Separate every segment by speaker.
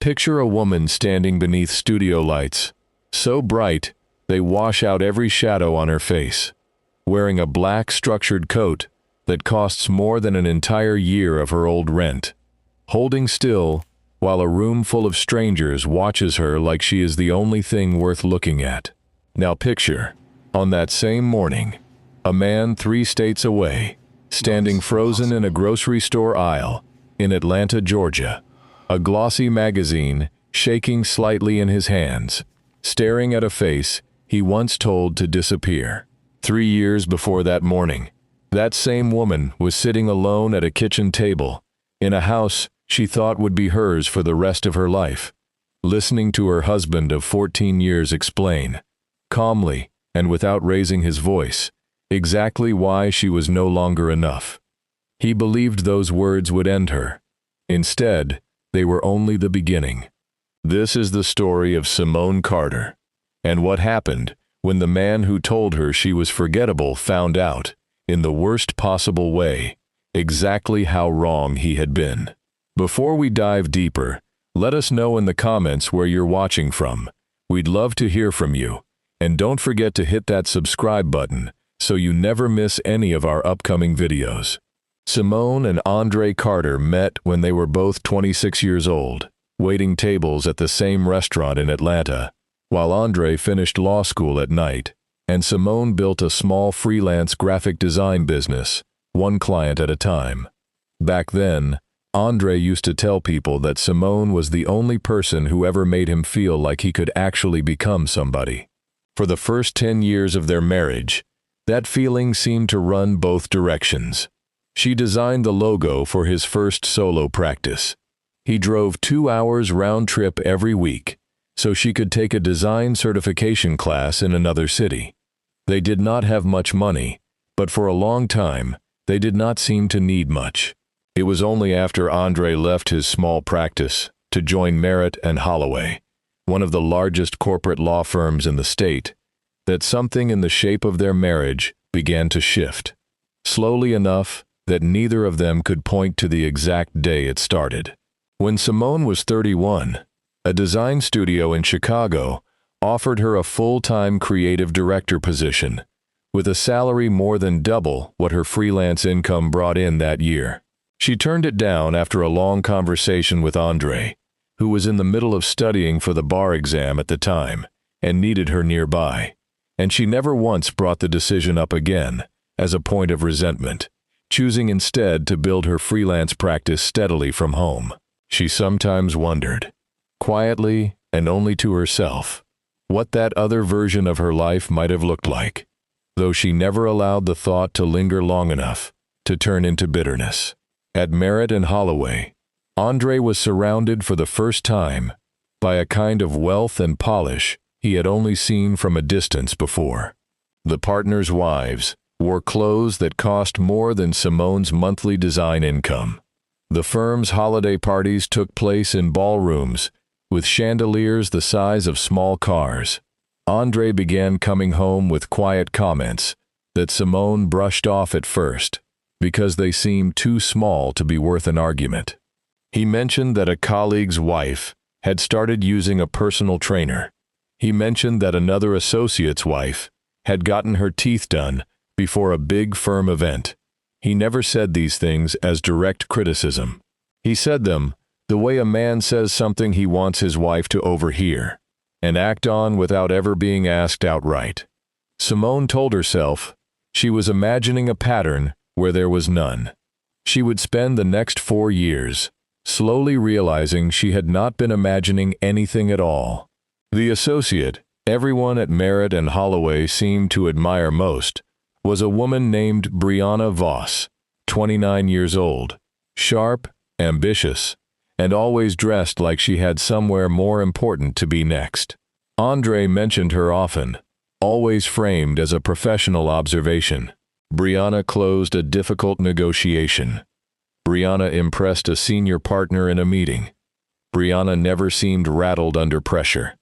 Speaker 1: Picture a woman standing beneath studio lights, so bright they wash out every shadow on her face, wearing a black structured coat that costs more than an entire year of her old rent, holding still while a room full of strangers watches her like she is the only thing worth looking at. Now picture, on that same morning, a man 3 states away, standing frozen in a grocery store aisle in Atlanta, Georgia, a glossy magazine shaking slightly in his hands, staring at a face he once told to disappear. 3 years before that morning, that same woman was sitting alone at a kitchen table in a house she thought would be hers for the rest of her life, listening to her husband of 14 years explain, calmly and without raising his voice, exactly why she was no longer enough. He believed those words would end her. Instead, they were only the beginning. This is the story of Simone Carter, and what happened when the man who told her she was forgettable found out, in the worst possible way, exactly how wrong he had been. Before we dive deeper, let us know in the comments where you're watching from. We'd love to hear from you. And don't forget to hit that subscribe button so you never miss any of our upcoming videos. Simone and Andre Carter met when they were both 26 years old, waiting tables at the same restaurant in Atlanta, while Andre finished law school at night, and Simone built a small freelance graphic design business, one client at a time. Back then, Andre used to tell people that Simone was the only person who ever made him feel like he could actually become somebody. For the first 10 years of their marriage, that feeling seemed to run both directions. She designed the logo for his first solo practice. He drove 2 hours round trip every week so she could take a design certification class in another city. They did not have much money, but for a long time, they did not seem to need much. It was only after Andre left his small practice to join Merritt and Holloway, one of the largest corporate law firms in the state, that something in the shape of their marriage began to shift, slowly enough that neither of them could point to the exact day it started. When Simone was 31, a design studio in Chicago offered her a full-time creative director position, with a salary more than double what her freelance income brought in that year. She turned it down after a long conversation with Andre, who was in the middle of studying for the bar exam at the time and needed her nearby, and she never once brought the decision up again as a point of resentment, choosing instead to build her freelance practice steadily from home. She sometimes wondered, quietly and only to herself, what that other version of her life might have looked like, though she never allowed the thought to linger long enough to turn into bitterness. At Merritt and Holloway, Andre was surrounded for the first time by a kind of wealth and polish he had only seen from a distance before. The partners' wives wore clothes that cost more than Simone's monthly design income. The firm's holiday parties took place in ballrooms with chandeliers the size of small cars. Andre began coming home with quiet comments that Simone brushed off at first because they seemed too small to be worth an argument. He mentioned that a colleague's wife had started using a personal trainer. He mentioned that another associate's wife had gotten her teeth done before a big firm event. He never said these things as direct criticism. He said them the way a man says something he wants his wife to overhear and act on without ever being asked outright. Simone told herself she was imagining a pattern where there was none. She would spend the next 4 years slowly realizing she had not been imagining anything at all. The associate everyone at Merritt and Holloway seemed to admire most was a woman named Brianna Voss, 29 years old, sharp, ambitious, and always dressed like she had somewhere more important to be next. Andre mentioned her often, always framed as a professional observation. Brianna closed a difficult negotiation. Brianna impressed a senior partner in a meeting. Brianna never seemed rattled under pressure.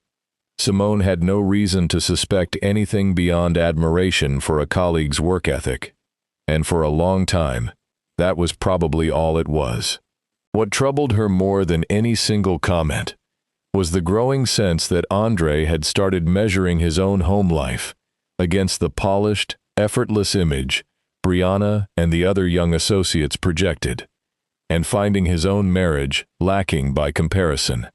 Speaker 1: Simone had no reason to suspect anything beyond admiration for a colleague's work ethic, and for a long time, that was probably all it was. What troubled her more than any single comment was the growing sense that Andre had started measuring his own home life against the polished, effortless image Brianna and the other young associates projected, and finding his own marriage lacking by comparison,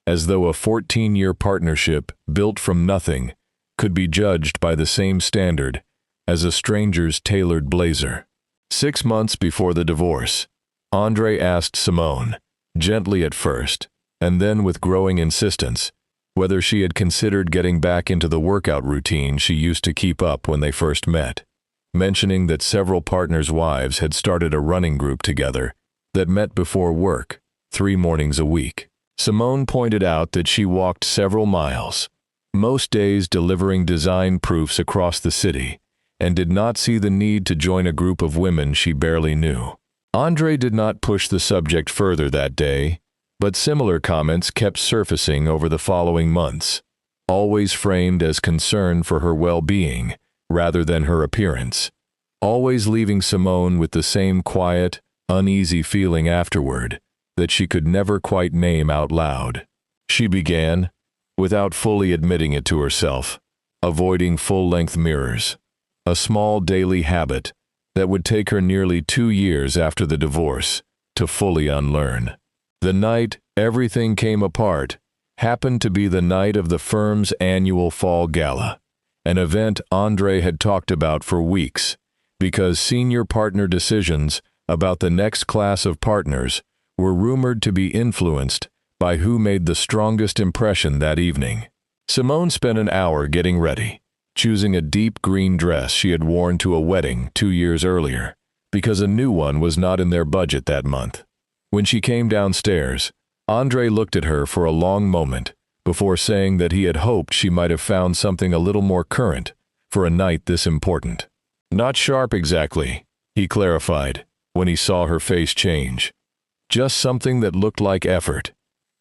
Speaker 1: as though a 14-year partnership built from nothing could be judged by the same standard as a stranger's tailored blazer. 6 months before the divorce, Andre asked Simone, gently at first, and then with growing insistence, whether she had considered getting back into the workout routine she used to keep up when they first met, mentioning that several partners' wives had started a running group together that met before work 3 mornings a week. Simone pointed out that she walked several miles, most days delivering design proofs across the city, and did not see the need to join a group of women she barely knew. Andre did not push the subject further that day, but similar comments kept surfacing over the following months, always framed as concern for her well-being rather than her appearance, always leaving Simone with the same quiet, uneasy feeling afterward that she could never quite name out loud. She began, without fully admitting it to herself, avoiding full-length mirrors, a small daily habit that would take her nearly 2 years after the divorce to fully unlearn. The night everything came apart happened to be the night of the firm's annual fall gala, an event Andre had talked about for weeks, because senior partner decisions about the next class of partners were rumored to be influenced by who made the strongest impression that evening. Simone spent an hour getting ready, choosing a deep green dress she had worn to a wedding 2 years earlier, because a new one was not in their budget that month. When she came downstairs, Andre looked at her for a long moment before saying that he had hoped she might have found something a little more current for a night this important. Not sharp exactly, he clarified, when he saw her face change. Just something that looked like effort.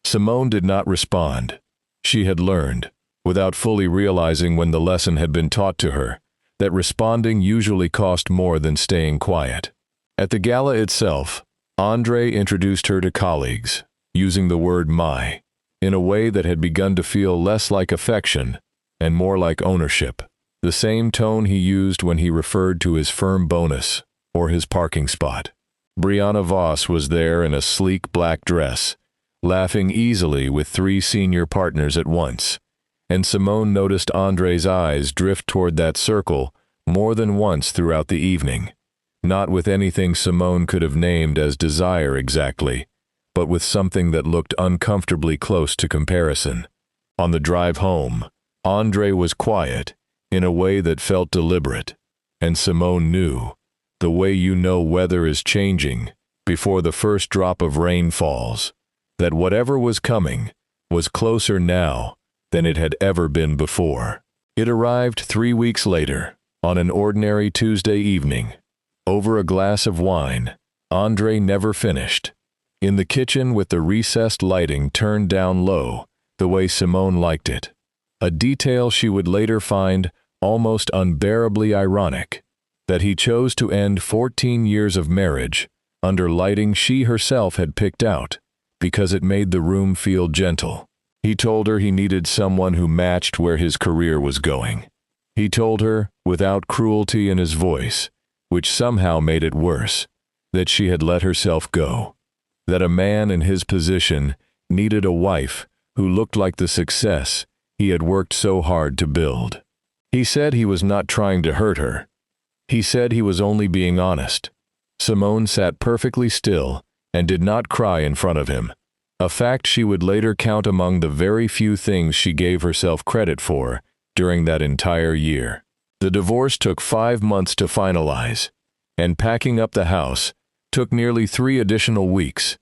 Speaker 1: Simone did not respond. She had learned, without fully realizing when the lesson had been taught to her, that responding usually cost more than staying quiet. At the gala itself, Andre introduced her to colleagues, using the word "my," in a way that had begun to feel less like affection and more like ownership, the same tone he used when he referred to his firm bonus or his parking spot. Brianna Voss was there in a sleek black dress, laughing easily with 3 senior partners at once, and Simone noticed Andre's eyes drift toward that circle more than once throughout the evening, not with anything Simone could have named as desire exactly, but with something that looked uncomfortably close to comparison. On the drive home, Andre was quiet, in a way that felt deliberate, and Simone knew, the way you know weather is changing before the first drop of rain falls, that whatever was coming was closer now than it had ever been before. It arrived 3 weeks later, on an ordinary Tuesday evening. Over a glass of wine, Andre never finished, in the kitchen with the recessed lighting turned down low, the way Simone liked it, a detail she would later find almost unbearably ironic, that he chose to end 14 years of marriage under lighting she herself had picked out, because it made the room feel gentle. He told her he needed someone who matched where his career was going. He told her, without cruelty in his voice, which somehow made it worse, that she had let herself go, that a man in his position needed a wife who looked like the success he had worked so hard to build. He said he was not trying to hurt her. He said he was only being honest. Simone sat perfectly still and did not cry in front of him, a fact she would later count among the very few things she gave herself credit for during that entire year. The divorce took 5 months to finalize, and packing up the house took nearly 3 additional weeks,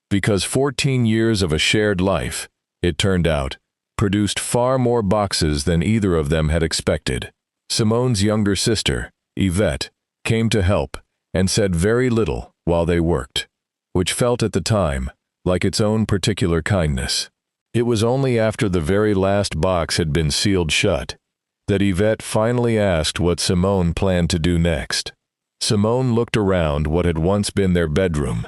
Speaker 1: because 14 years of a shared life, it turned out, produced far more boxes than either of them had expected. Simone's younger sister, Yvette, came to help and said very little while they worked, which felt at the time like its own particular kindness. It was only after the very last box had been sealed shut that Yvette finally asked what Simone planned to do next. Simone looked around what had once been their bedroom,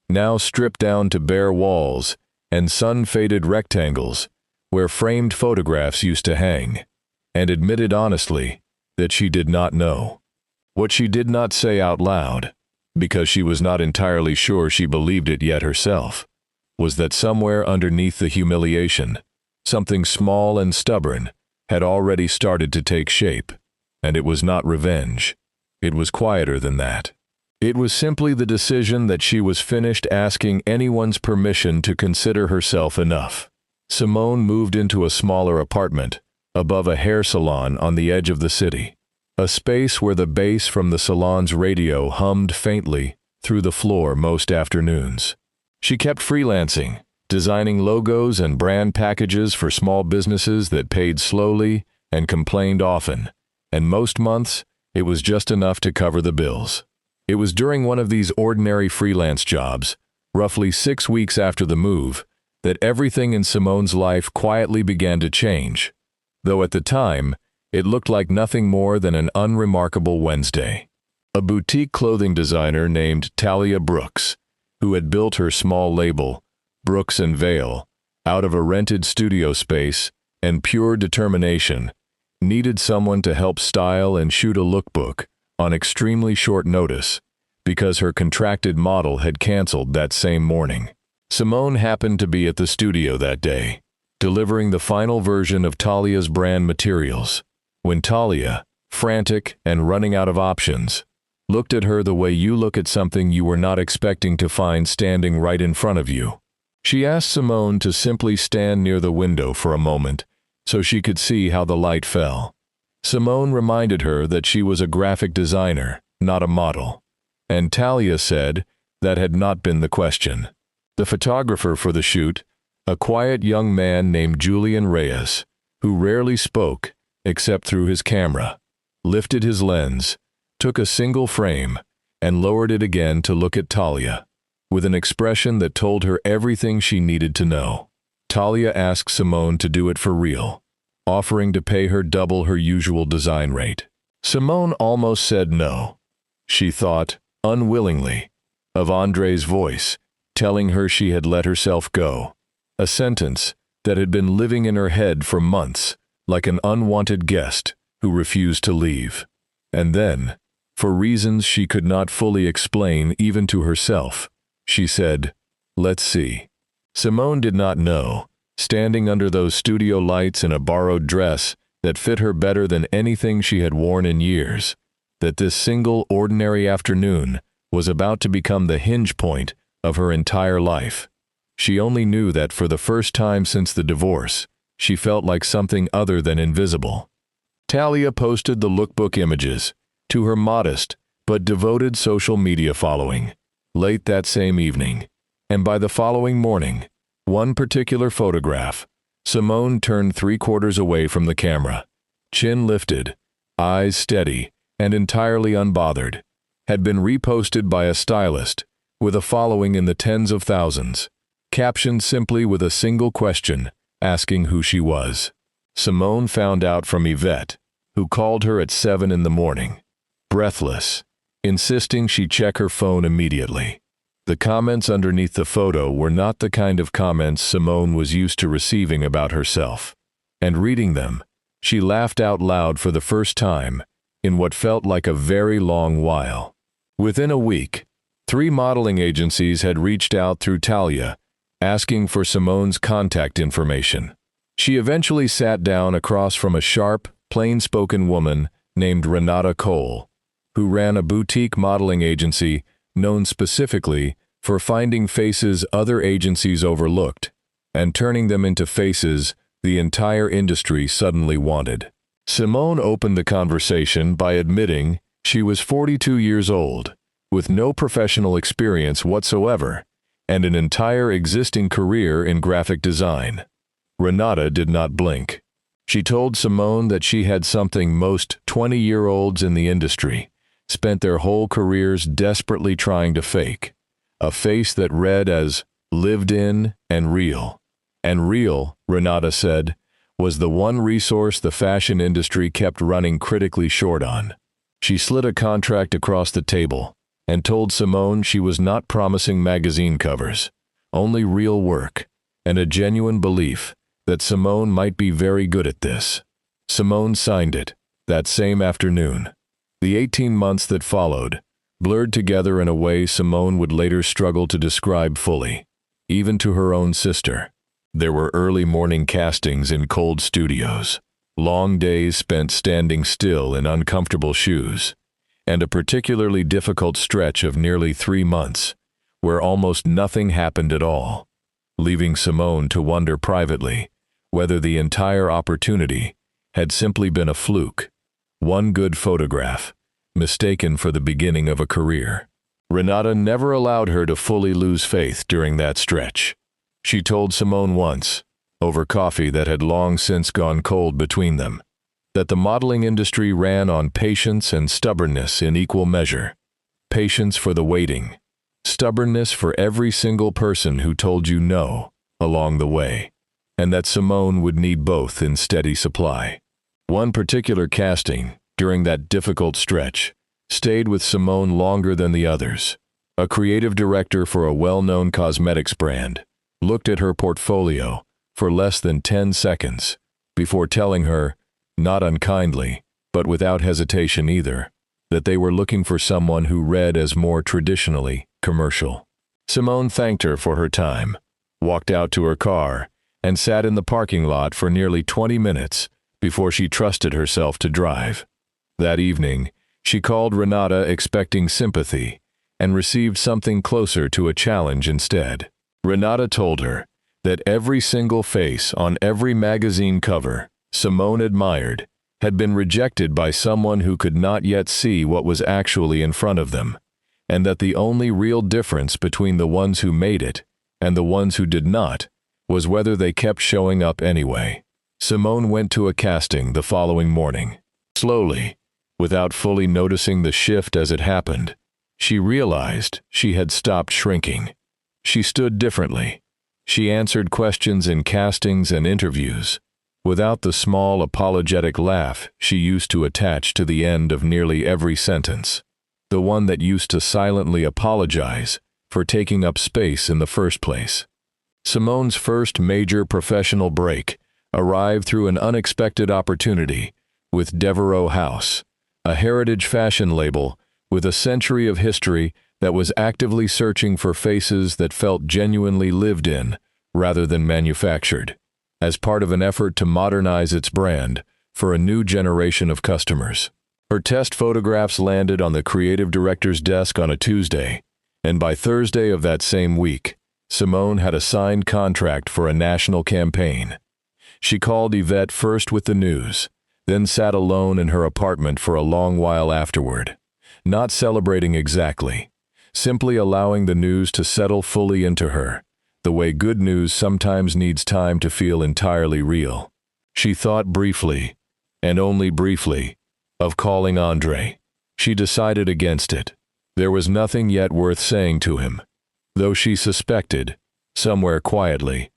Speaker 1: now stripped down to bare walls and sun-faded rectangles where framed photographs used to hang, and admitted honestly that she did not know. What she did not say out loud, because she was not entirely sure she believed it yet herself, was that somewhere underneath the humiliation, something small and stubborn had already started to take shape, and it was not revenge. It was quieter than that. It was simply the decision that she was finished asking anyone's permission to consider herself enough. Simone moved into a smaller apartment, above a hair salon on the edge of the city, a space where the bass from the salon's radio hummed faintly through the floor most afternoons. She kept freelancing, designing logos and brand packages for small businesses that paid slowly and complained often, and most months it was just enough to cover the bills. It was during one of these ordinary freelance jobs, roughly 6 weeks after the move, that everything in Simone's life quietly began to change, though at the time, it looked like nothing more than an unremarkable Wednesday. A boutique clothing designer named Talia Brooks, who had built her small label, Brooks and Vale, out of a rented studio space and pure determination, needed someone to help style and shoot a lookbook on extremely short notice because her contracted model had canceled that same morning. Simone happened to be at the studio that day, delivering the final version of Talia's brand materials, when Talia, frantic and running out of options, looked at her the way you look at something you were not expecting to find standing right in front of you. She asked Simone to simply stand near the window for a moment so she could see how the light fell. Simone reminded her that she was a graphic designer, not a model, and Talia said that had not been the question. The photographer for the shoot, a quiet young man named Julian Reyes, who rarely spoke except through his camera, lifted his lens, took a single frame, and lowered it again to look at Talia, with an expression that told her everything she needed to know. Talia asked Simone to do it for real, offering to pay her double her usual design rate. Simone almost said no. She thought, unwillingly, of Andre's voice, telling her she had let herself go, a sentence that had been living in her head for months, like an unwanted guest who refused to leave. And then, for reasons she could not fully explain even to herself, she said, "Let's see." Simone did not know, standing under those studio lights in a borrowed dress that fit her better than anything she had worn in years, that this single ordinary afternoon was about to become the hinge point of her entire life. She only knew that for the first time since the divorce, she felt like something other than invisible. Talia posted the lookbook images to her modest but devoted social media following late that same evening, and by the following morning, one particular photograph, Simone turned 3/4 away from the camera, chin lifted, eyes steady, and entirely unbothered, had been reposted by a stylist with a following in the tens of thousands, captioned simply with a single question, asking who she was. Simone found out from Yvette, who called her at 7 in the morning, breathless, insisting she check her phone immediately. The comments underneath the photo were not the kind of comments Simone was used to receiving about herself, and reading them, she laughed out loud for the first time in what felt like a very long while. Within a week, 3 modeling agencies had reached out through Talia, asking for Simone's contact information. She eventually sat down across from a sharp, plain-spoken woman named Renata Cole, who ran a boutique modeling agency known specifically for finding faces other agencies overlooked and turning them into faces the entire industry suddenly wanted. Simone opened the conversation by admitting she was 42 years old, with no professional experience whatsoever, and an entire existing career in graphic design. Renata did not blink. She told Simone that she had something most 20-year-olds in the industry spent their whole careers desperately trying to fake, a face that read as lived in and real. And real, Renata said, was the one resource the fashion industry kept running critically short on. She slid a contract across the table and told Simone she was not promising magazine covers, only real work, and a genuine belief that Simone might be very good at this. Simone signed it that same afternoon. The 18 months that followed blurred together in a way Simone would later struggle to describe fully, even to her own sister. There were early morning castings in cold studios, long days spent standing still in uncomfortable shoes, and a particularly difficult stretch of nearly 3 months, where almost nothing happened at all, leaving Simone to wonder privately whether the entire opportunity had simply been a fluke, one good photograph, mistaken for the beginning of a career. Renata never allowed her to fully lose faith during that stretch. She told Simone once, over coffee that had long since gone cold between them, that the modeling industry ran on patience and stubbornness in equal measure. Patience for the waiting, stubbornness for every single person who told you no along the way, and that Simone would need both in steady supply. One particular casting, during that difficult stretch, stayed with Simone longer than the others. A creative director for a well-known cosmetics brand looked at her portfolio for less than 10 seconds before telling her, not unkindly, but without hesitation either, that they were looking for someone who read as more traditionally commercial. Simone thanked her for her time, walked out to her car, and sat in the parking lot for nearly 20 minutes before she trusted herself to drive. That evening, she called Renata expecting sympathy and received something closer to a challenge instead. Renata told her that every single face on every magazine cover Simone admired had been rejected by someone who could not yet see what was actually in front of them, and that the only real difference between the ones who made it and the ones who did not was whether they kept showing up anyway. Simone went to a casting the following morning. Slowly, without fully noticing the shift as it happened, she realized she had stopped shrinking. She stood differently. She answered questions in castings and interviews without the small apologetic laugh she used to attach to the end of nearly every sentence, the one that used to silently apologize for taking up space in the first place. Simone's first major professional break arrived through an unexpected opportunity with Devereux House, a heritage fashion label with a century of history that was actively searching for faces that felt genuinely lived in rather than manufactured, as part of an effort to modernize its brand for a new generation of customers. Her test photographs landed on the creative director's desk on a Tuesday, and by Thursday of that same week, Simone had a signed contract for a national campaign. She called Yvette first with the news, then sat alone in her apartment for a long while afterward, not celebrating exactly, simply allowing the news to settle fully into her, the way good news sometimes needs time to feel entirely real. She thought briefly, and only briefly, of calling Andre. She decided against it. There was nothing yet worth saying to him, though she suspected, somewhere quietly,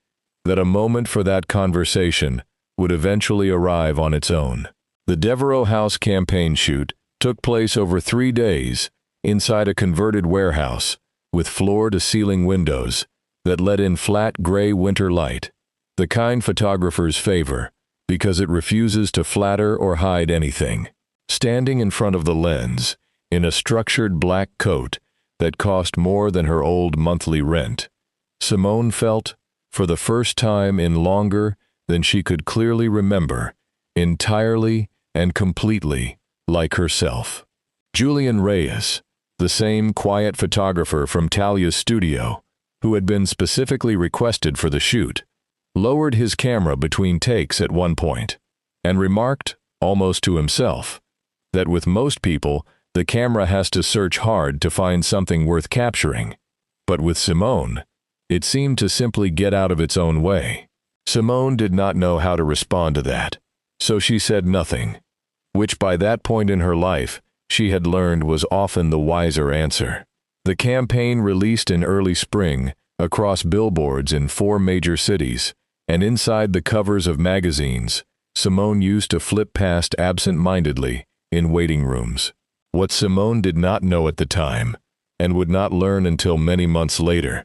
Speaker 1: that a moment for that conversation would eventually arrive on its own. The Devereux House campaign shoot took place over 3 days inside a converted warehouse with floor-to-ceiling windows that let in flat gray winter light, the kind photographers favor because it refuses to flatter or hide anything. Standing in front of the lens, in a structured black coat that cost more than her old monthly rent, Simone felt, for the first time in longer than she could clearly remember, entirely and completely like herself. Julian Reyes, the same quiet photographer from Talia's studio, who had been specifically requested for the shoot, lowered his camera between takes at one point, and remarked, almost to himself, that with most people, the camera has to search hard to find something worth capturing, but with Simone, it seemed to simply get out of its own way. Simone did not know how to respond to that, so she said nothing, which by that point in her life she had learned was often the wiser answer. The campaign released in early spring across billboards in 4 major cities, and inside the covers of magazines, Simone used to flip past absent-mindedly in waiting rooms. What Simone did not know at the time, and would not learn until many months later,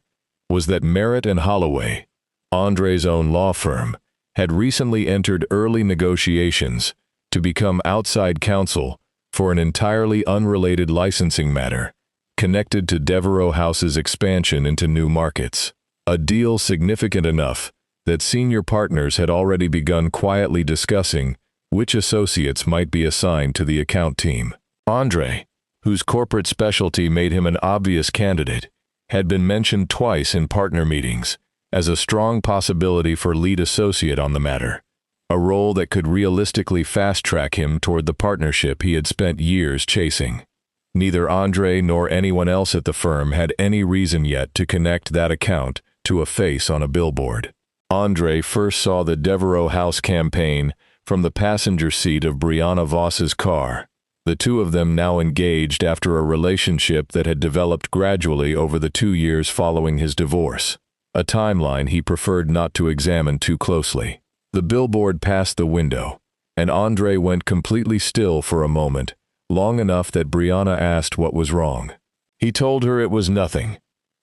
Speaker 1: was that Merritt and Holloway, Andre's own law firm, had recently entered early negotiations to become outside counsel for an entirely unrelated licensing matter connected to Devereaux House's expansion into new markets. A deal significant enough that senior partners had already begun quietly discussing which associates might be assigned to the account team. Andre, whose corporate specialty made him an obvious candidate, had been mentioned twice in partner meetings as a strong possibility for lead associate on the matter, a role that could realistically fast-track him toward the partnership he had spent years chasing. Neither Andre nor anyone else at the firm had any reason yet to connect that account to a face on a billboard. Andre first saw the Devereaux House campaign from the passenger seat of Brianna Voss's car, the two of them now engaged after a relationship that had developed gradually over the 2 years following his divorce, a timeline he preferred not to examine too closely. The billboard passed the window, and Andre went completely still for a moment, long enough that Brianna asked what was wrong. He told her it was nothing,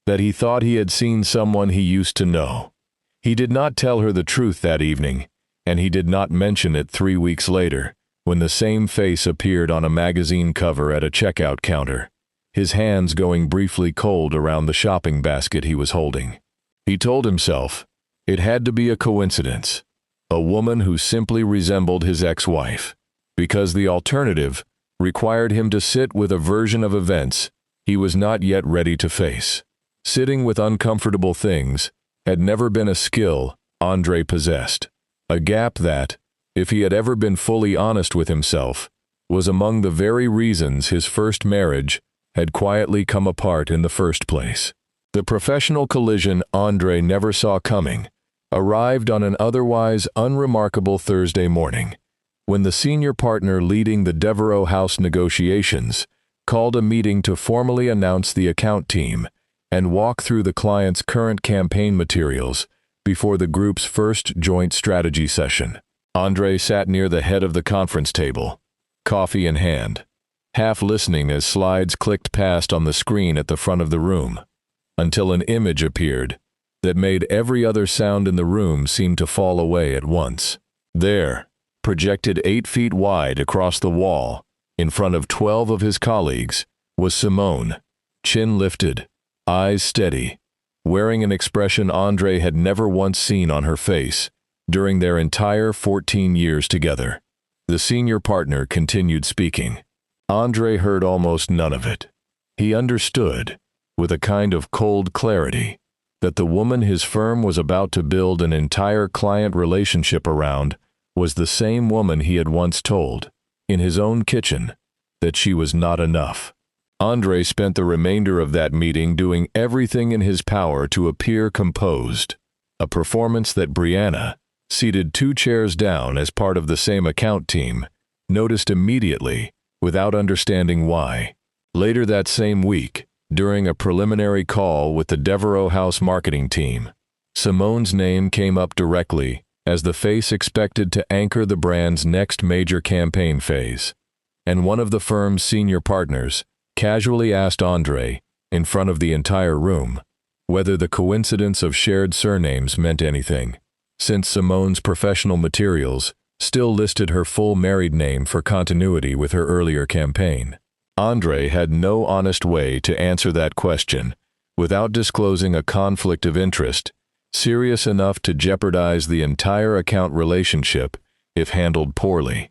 Speaker 1: that he thought he had seen someone he used to know. He did not tell her the truth that evening, and he did not mention it 3 weeks later, when the same face appeared on a magazine cover at a checkout counter, his hands going briefly cold around the shopping basket he was holding. He told himself it had to be a coincidence, a woman who simply resembled his ex-wife, because the alternative required him to sit with a version of events he was not yet ready to face. Sitting with uncomfortable things had never been a skill Andre possessed, a gap that, if he had ever been fully honest with himself, was among the very reasons his first marriage had quietly come apart in the first place. The professional collision Andre never saw coming arrived on an otherwise unremarkable Thursday morning, when the senior partner leading the Devereaux House negotiations called a meeting to formally announce the account team and walk through the client's current campaign materials before the group's first joint strategy session. Andre sat near the head of the conference table, coffee in hand, half listening as slides clicked past on the screen at the front of the room, until an image appeared that made every other sound in the room seem to fall away at once. There, projected 8 feet wide across the wall, in front of 12 of his colleagues, was Simone, chin lifted, eyes steady, wearing an expression Andre had never once seen on her face during their entire 14 years together. The senior partner continued speaking. Andre heard almost none of it. He understood, with a kind of cold clarity, that the woman his firm was about to build an entire client relationship around was the same woman he had once told, in his own kitchen, that she was not enough. Andre spent the remainder of that meeting doing everything in his power to appear composed, a performance that Brianna, seated 2 chairs down as part of the same account team, noticed immediately, without understanding why. Later that same week, during a preliminary call with the Devereaux House marketing team, Simone's name came up directly as the face expected to anchor the brand's next major campaign phase, and one of the firm's senior partners casually asked Andre, in front of the entire room, whether the coincidence of shared surnames meant anything, since Simone's professional materials still listed her full married name for continuity with her earlier campaign. Andre had no honest way to answer that question without disclosing a conflict of interest serious enough to jeopardize the entire account relationship if handled poorly,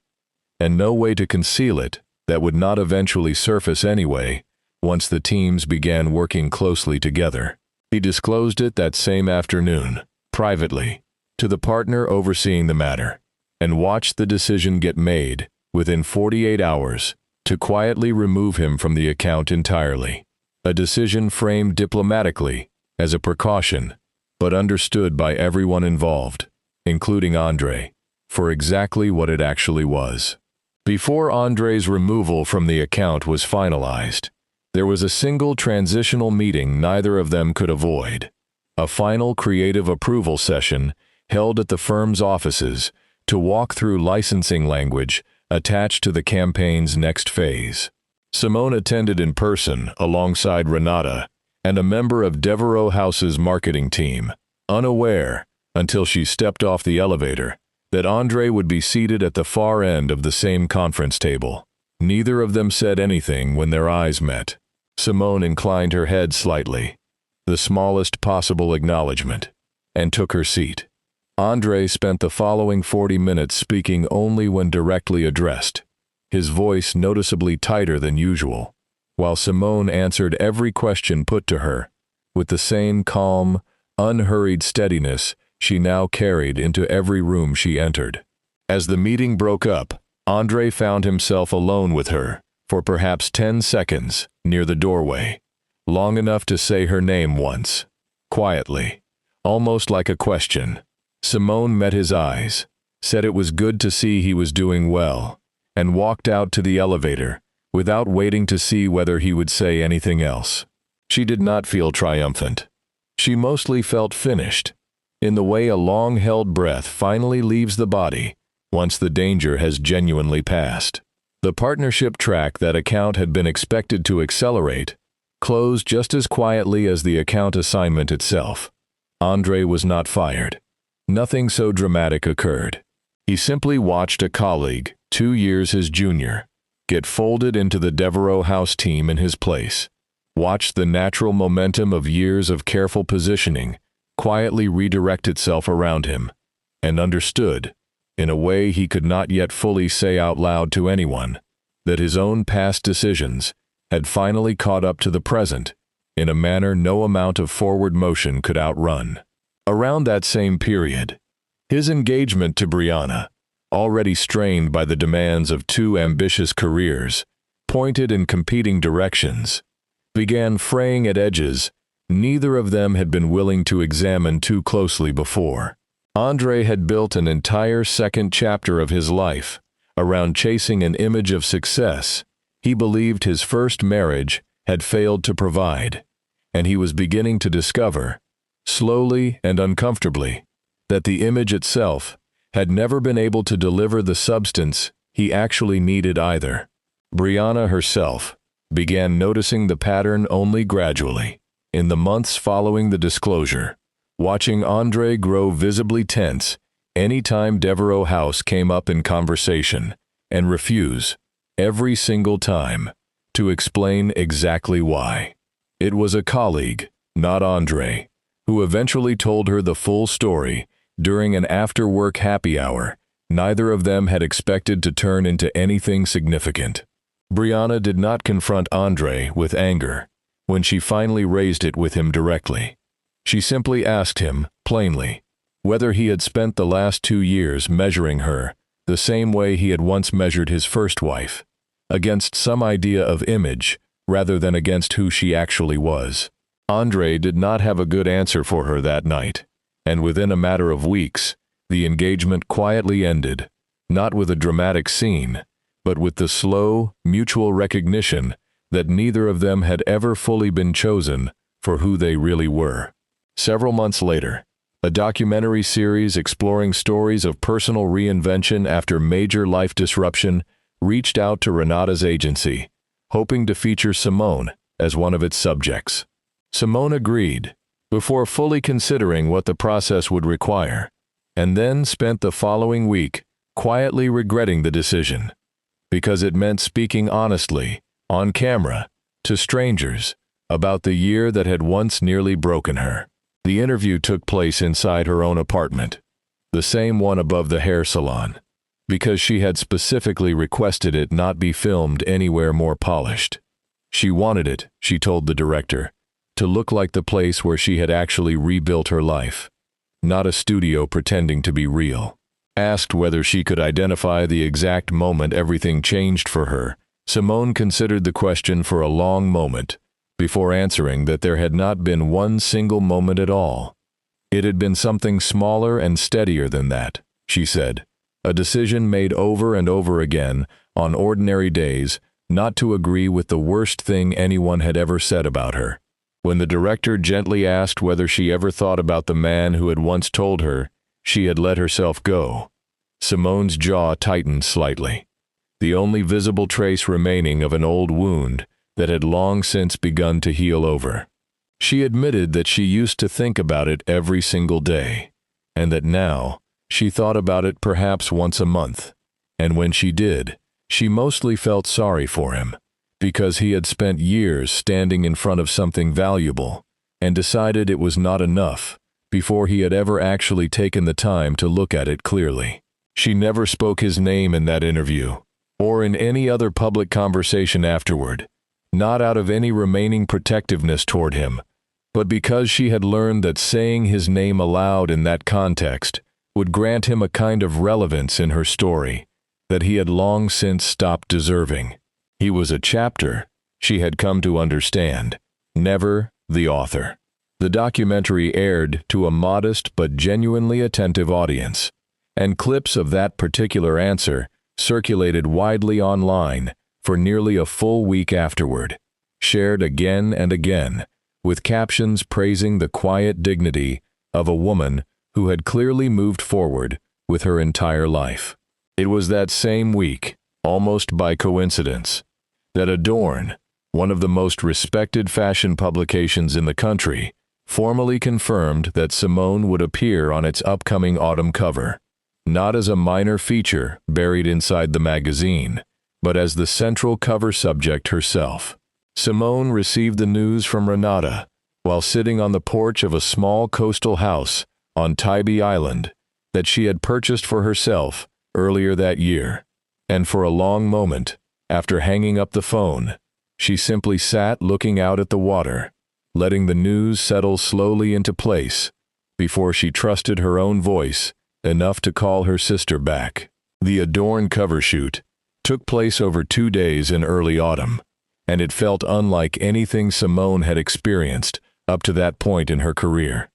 Speaker 1: and no way to conceal it that would not eventually surface anyway once the teams began working closely together. He disclosed it that same afternoon, privately, to the partner overseeing the matter, and watched the decision get made within 48 hours to quietly remove him from the account entirely. A decision framed diplomatically as a precaution, but understood by everyone involved, including Andre, for exactly what it actually was. Before Andre's removal from the account was finalized, there was a single transitional meeting neither of them could avoid, a final creative approval session held at the firm's offices to walk through licensing language attached to the campaign's next phase. Simone attended in person alongside Renata and a member of Devereaux House's marketing team, unaware until she stepped off the elevator, that Andre would be seated at the far end of the same conference table. Neither of them said anything when their eyes met. Simone inclined her head slightly, the smallest possible acknowledgement, and took her seat. Andre spent the following 40 minutes speaking only when directly addressed, his voice noticeably tighter than usual, while Simone answered every question put to her, with the same calm, unhurried steadiness she now carried into every room she entered. As the meeting broke up, Andre found himself alone with her for perhaps 10 seconds near the doorway, long enough to say her name once, quietly, almost like a question. Simone met his eyes, said it was good to see he was doing well, and walked out to the elevator without waiting to see whether he would say anything else. She did not feel triumphant. She mostly felt finished, in the way a long-held breath finally leaves the body once the danger has genuinely passed. The partnership track that account had been expected to accelerate closed just as quietly as the account assignment itself. Andre was not fired. Nothing so dramatic occurred. He simply watched a colleague, 2 years his junior, get folded into the Devereaux House team in his place, watched the natural momentum of years of careful positioning quietly redirect itself around him, and understood, in a way he could not yet fully say out loud to anyone, that his own past decisions had finally caught up to the present in a manner no amount of forward motion could outrun. Around that same period, his engagement to Brianna, already strained by the demands of 2 ambitious careers, pointed in competing directions, began fraying at edges neither of them had been willing to examine too closely before. Andre had built an entire second chapter of his life around chasing an image of success he believed his first marriage had failed to provide, and he was beginning to discover, slowly and uncomfortably, that the image itself had never been able to deliver the substance he actually needed either. Brianna herself began noticing the pattern only gradually, in the months following the disclosure, watching Andre grow visibly tense any time Devereaux House came up in conversation, and refuse, every single time, to explain exactly why. It was a colleague, not Andre, who eventually told her the full story during an after-work happy hour neither of them had expected to turn into anything significant. Brianna did not confront Andre with anger when she finally raised it with him directly. She simply asked him, plainly, whether he had spent the last 2 years measuring her the same way he had once measured his first wife, against some idea of image rather than against who she actually was. Andre did not have a good answer for her that night, and within a matter of weeks, the engagement quietly ended, not with a dramatic scene, but with the slow, mutual recognition that neither of them had ever fully been chosen for who they really were. Several months later, a documentary series exploring stories of personal reinvention after major life disruption reached out to Renata's agency, hoping to feature Simone as one of its subjects. Simone agreed, before fully considering what the process would require, and then spent the following week quietly regretting the decision, because it meant speaking honestly, on camera, to strangers about the year that had once nearly broken her. The interview took place inside her own apartment, the same one above the hair salon, because she had specifically requested it not be filmed anywhere more polished. She wanted it, she told the director, to look like the place where she had actually rebuilt her life, not a studio pretending to be real. Asked whether she could identify the exact moment everything changed for her, Simone considered the question for a long moment before answering that there had not been one single moment at all. It had been something smaller and steadier than that, she said, a decision made over and over again on ordinary days not to agree with the worst thing anyone had ever said about her. When the director gently asked whether she ever thought about the man who had once told her she had let herself go, Simone's jaw tightened slightly, the only visible trace remaining of an old wound that had long since begun to heal over. She admitted that she used to think about it every single day, and that now she thought about it perhaps once a month. And when she did, she mostly felt sorry for him, because he had spent years standing in front of something valuable and decided it was not enough before he had ever actually taken the time to look at it clearly. She never spoke his name in that interview, or in any other public conversation afterward, not out of any remaining protectiveness toward him, but because she had learned that saying his name aloud in that context would grant him a kind of relevance in her story that he had long since stopped deserving. He was a chapter, she had come to understand, never the author. The documentary aired to a modest but genuinely attentive audience, and clips of that particular answer circulated widely online for nearly a full week afterward, shared again and again, with captions praising the quiet dignity of a woman who had clearly moved forward with her entire life. It was that same week, almost by coincidence, that Adorn, one of the most respected fashion publications in the country, formally confirmed that Simone would appear on its upcoming autumn cover, not as a minor feature buried inside the magazine, but as the central cover subject herself. Simone received the news from Renata while sitting on the porch of a small coastal house on Tybee Island that she had purchased for herself earlier that year, and for a long moment, after hanging up the phone, she simply sat looking out at the water, letting the news settle slowly into place before she trusted her own voice enough to call her sister back. The Adorn cover shoot took place over 2 days in early autumn, and it felt unlike anything Simone had experienced up to that point in her career.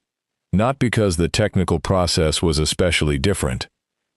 Speaker 1: Not because the technical process was especially different,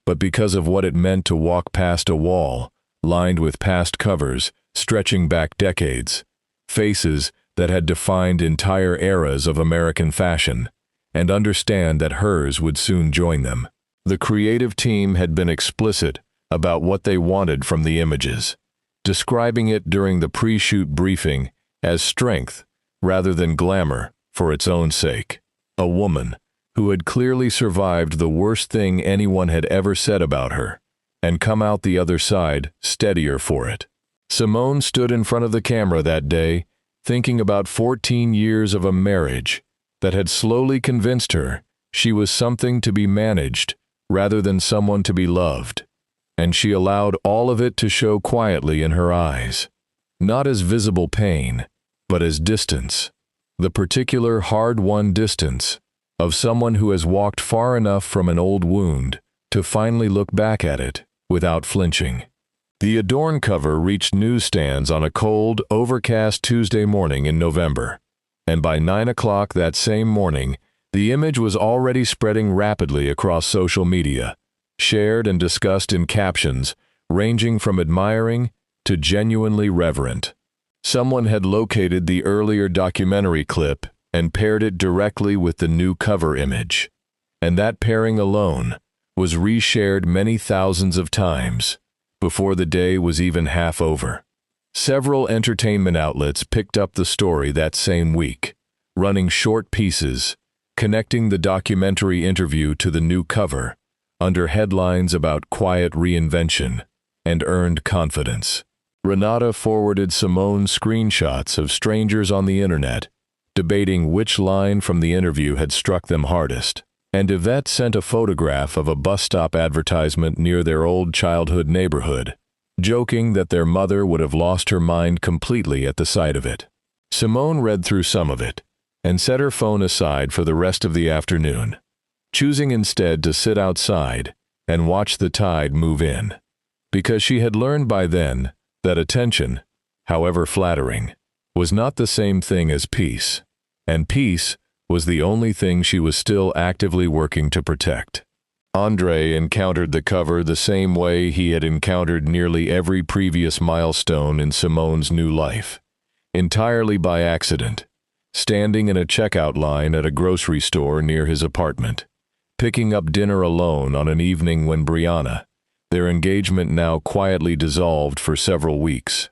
Speaker 1: but because of what it meant to walk past a wall lined with past covers stretching back decades, faces that had defined entire eras of American fashion, and understand that hers would soon join them. The creative team had been explicit about what they wanted from the images, describing it during the pre-shoot briefing as strength rather than glamour for its own sake. A woman who had clearly survived the worst thing anyone had ever said about her, and come out the other side steadier for it. Simone stood in front of the camera that day, thinking about 14 years of a marriage that had slowly convinced her she was something to be managed rather than someone to be loved, and she allowed all of it to show quietly in her eyes, not as visible pain, but as distance, the particular hard-won distance of someone who has walked far enough from an old wound to finally look back at it without flinching. The Adorn cover reached newsstands on a cold, overcast Tuesday morning in November, and by 9 o'clock that same morning, the image was already spreading rapidly across social media, shared and discussed in captions ranging from admiring to genuinely reverent. Someone had located the earlier documentary clip and paired it directly with the new cover image, and that pairing alone was reshared many thousands of times before the day was even half over. Several entertainment outlets picked up the story that same week, running short pieces, connecting the documentary interview to the new cover, under headlines about quiet reinvention and earned confidence. Renata forwarded Simone screenshots of strangers on the internet, debating which line from the interview had struck them hardest, and Yvette sent a photograph of a bus stop advertisement near their old childhood neighborhood, joking that their mother would have lost her mind completely at the sight of it. Simone read through some of it, and set her phone aside for the rest of the afternoon, choosing instead to sit outside and watch the tide move in, because she had learned by then that attention, however flattering, was not the same thing as peace, and peace was the only thing she was still actively working to protect. Andre encountered the cover the same way he had encountered nearly every previous milestone in Simone's new life, entirely by accident, standing in a checkout line at a grocery store near his apartment, picking up dinner alone on an evening when Brianna, their engagement now quietly dissolved for several weeks,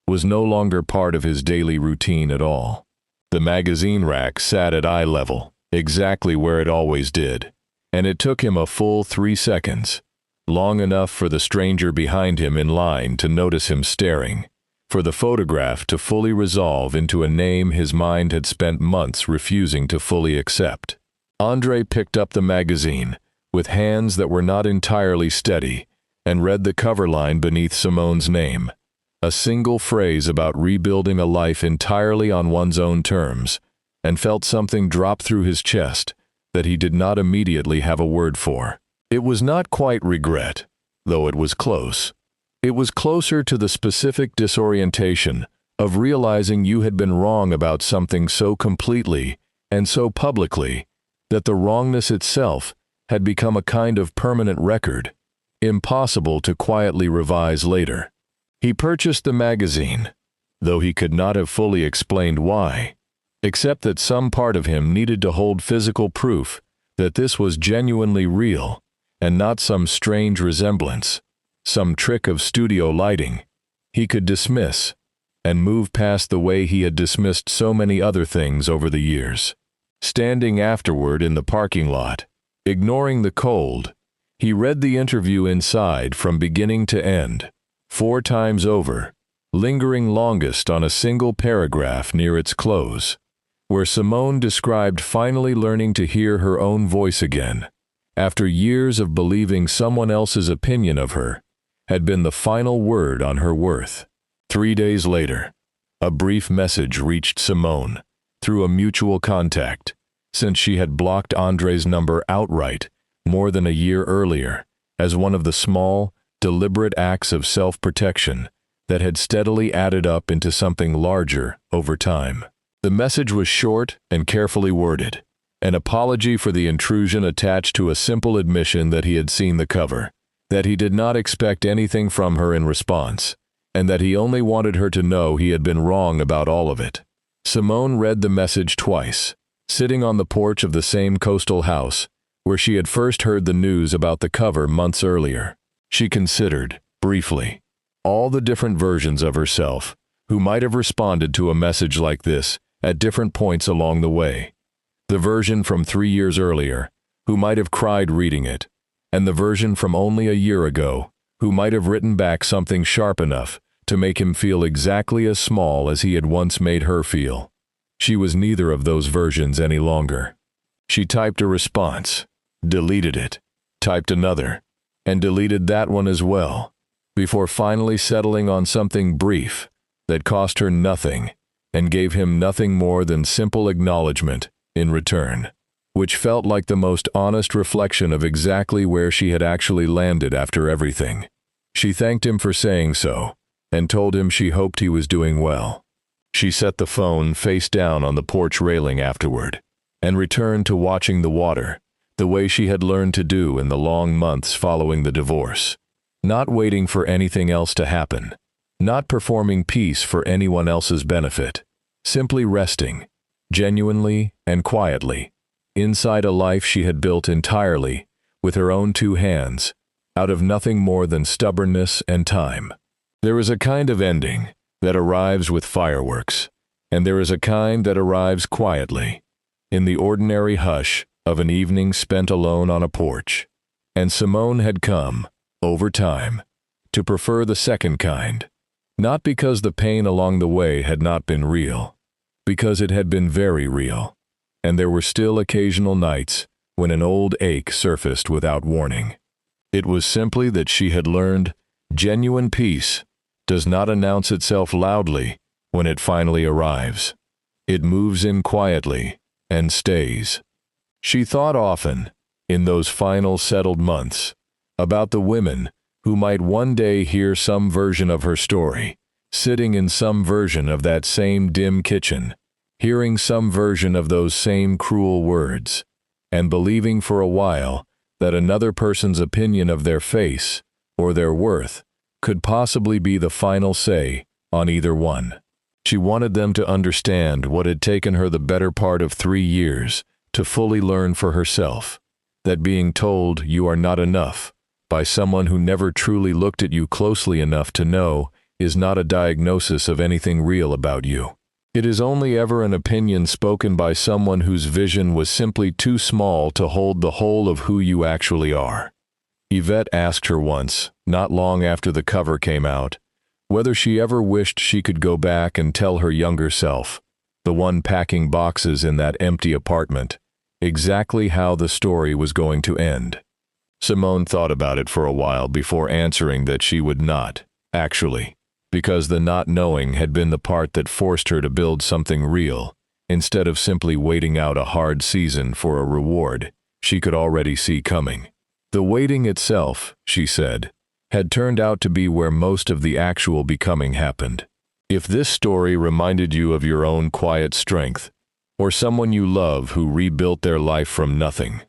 Speaker 1: was no longer part of his daily routine at all. The magazine rack sat at eye level, exactly where it always did, And it took him a full 3 seconds, long enough for the stranger behind him in line to notice him staring, for the photograph to fully resolve into a name his mind had spent months refusing to fully accept. Andre picked up the magazine, with hands that were not entirely steady, and read the cover line beneath Simone's name. A single phrase about rebuilding a life entirely on one's own terms, and felt something drop through his chest that he did not immediately have a word for. It was not quite regret, though it was close. It was closer to the specific disorientation of realizing you had been wrong about something so completely and so publicly that the wrongness itself had become a kind of permanent record, impossible to quietly revise later. He purchased the magazine, though he could not have fully explained why, except that some part of him needed to hold physical proof that this was genuinely real and not some strange resemblance, some trick of studio lighting he could dismiss and move past the way he had dismissed so many other things over the years. Standing afterward in the parking lot, ignoring the cold, he read the interview inside from beginning to end, 4 times over, lingering longest on a single paragraph near its close, where Simone described finally learning to hear her own voice again, after years of believing someone else's opinion of her had been the final word on her worth. 3 days later, a brief message reached Simone through a mutual contact, since she had blocked Andre's number outright more than a year earlier, as one of the small, deliberate acts of self-protection that had steadily added up into something larger over time. The message was short and carefully worded, an apology for the intrusion attached to a simple admission that he had seen the cover, that he did not expect anything from her in response, and that he only wanted her to know he had been wrong about all of it. Simone read the message twice, sitting on the porch of the same coastal house where she had first heard the news about the cover months earlier. She considered, briefly, all the different versions of herself who might have responded to a message like this at different points along the way. The version from 3 years earlier, who might have cried reading it, and the version from only a year ago, who might have written back something sharp enough to make him feel exactly as small as he had once made her feel. She was neither of those versions any longer. She typed a response, deleted it, typed another, and deleted that one as well, before finally settling on something brief that cost her nothing and gave him nothing more than simple acknowledgement in return, which felt like the most honest reflection of exactly where she had actually landed after everything. She thanked him for saying so, and told him she hoped he was doing well. She set the phone face down on the porch railing afterward, and returned to watching the water, the way she had learned to do in the long months following the divorce, not waiting for anything else to happen, not performing peace for anyone else's benefit, simply resting, genuinely and quietly, inside a life she had built entirely, with her own 2 hands, out of nothing more than stubbornness and time. There is a kind of ending that arrives with fireworks, and there is a kind that arrives quietly, in the ordinary hush of an evening spent alone on a porch. And Simone had come, over time, to prefer the second kind, not because the pain along the way had not been real, because it had been very real, and there were still occasional nights when an old ache surfaced without warning. It was simply that she had learned genuine peace does not announce itself loudly when it finally arrives. It moves in quietly and stays. She thought often, in those final settled months, about the women who might one day hear some version of her story, sitting in some version of that same dim kitchen, hearing some version of those same cruel words, and believing for a while that another person's opinion of their face or their worth could possibly be the final say on either one. She wanted them to understand what had taken her the better part of 3 years to fully learn for herself, that being told you are not enough by someone who never truly looked at you closely enough to know is not a diagnosis of anything real about you. It is only ever an opinion spoken by someone whose vision was simply too small to hold the whole of who you actually are. Yvette asked her once, not long after the cover came out, whether she ever wished she could go back and tell her younger self, the one packing boxes in that empty apartment, exactly how the story was going to end. Simone thought about it for a while before answering that she would not, actually, because the not knowing had been the part that forced her to build something real, instead of simply waiting out a hard season for a reward she could already see coming. The waiting itself, she said, had turned out to be where most of the actual becoming happened. If this story reminded you of your own quiet strength, or someone you love who rebuilt their life from nothing,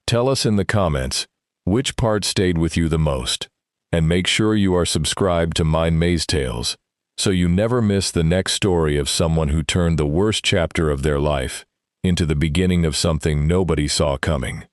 Speaker 1: tell us in the comments which part stayed with you the most, and make sure you are subscribed to Mind Maze Tales so you never miss the next story of someone who turned the worst chapter of their life into the beginning of something nobody saw coming.